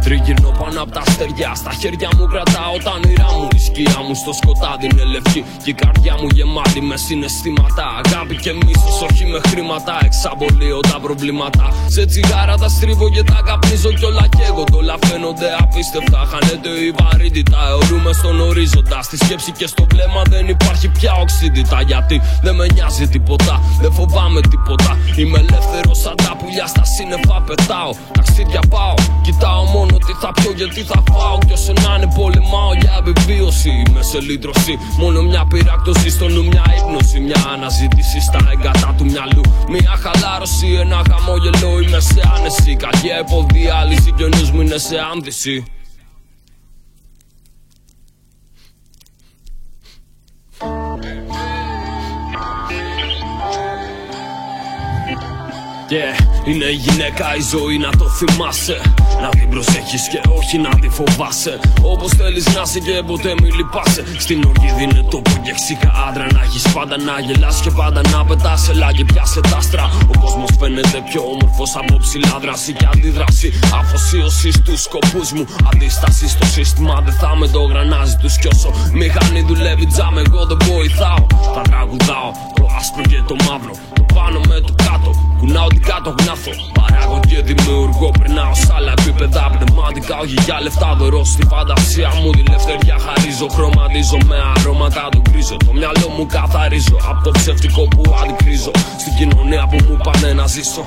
Τριγυρνώ πάνω απ' τα αστέρια, στα χέρια μου κρατάω τα όνειρά μου. Η σκιά μου στο σκοτάδι είναι λευκή και η καρδιά μου γεμάτη με συναισθήματα. Αγάπη και μίσος, όχι με χρήματα. Εξαμπολύω τα προβλήματα. Σε τσιγάρα τα στρίβω και τα καπνίζω κι όλα καίγονται. Όλα φαίνονται απίστευτα. Χάνεται η βαρύτητα, αιωρούμε στον ορίζοντα. Στη σκέψη και στο βλέμμα δεν υπάρχει πια οξύτητα. Γιατί δεν με νοιάζει τίποτα, δεν φοβάμαι τίποτα. Είμαι ελεύθερος σαν τα πουλιά, στα σύννεφα πετάω. Ταξίδια πάω, κοιτάω μόνο τι θα πιω γιατί θα φάω. Κι όσο να είναι πολεμάω για επιβίωση. Είμαι σε λύτρωση, μόνο μια πυράκτωση στο νου, μια ύπνωση. Μια αναζήτηση στα έγκατα του μυαλού. Μια χαλάρωση, ένα χαμόγελο. Είμαι σε άνεση, κακιά υποδιάλυση κι ο νους μου είναι σε άνδυση. Είναι η γυναίκα η ζωή, να το θυμάσαι. Να την προσέχεις και όχι να τη φοβάσαι. Όπως θέλεις να είσαι και ποτέ μη λυπάσαι. Στην οργή δίνε τόπο και ξύχα άντρα. Να έχεις πάντα να γελάς και πάντα να πετάς. Ελά και πιάσε τα άστρα. Ο κόσμος φαίνεται πιο όμορφος από ψηλά δράση και αντίδραση. Αφοσίωση στους σκοπούς μου, αντίσταση στο σύστημα. Δεν θα με το γρανάζι τους κι όσο μηχανή δουλεύει τζάμ, εγώ δεν βοηθάω. Θα τραγουδάω το άσπρο και το μαύρο, το πάνω με το κάτω. Κουνάω την κάτω γνάθω, παράγω και δημιουργώ. Περνάω σ' άλλα επίπεδα πνευματικά, όχι για λεφτά. Δωρώ στη φαντασία μου τη ελευθερία χαρίζω. Χρωματίζω με αρώματα το γκρίζω. Το μυαλό μου καθαρίζω από το ψευτικό που αντικρίζω. Στην κοινωνία που μου πάνε να ζήσω.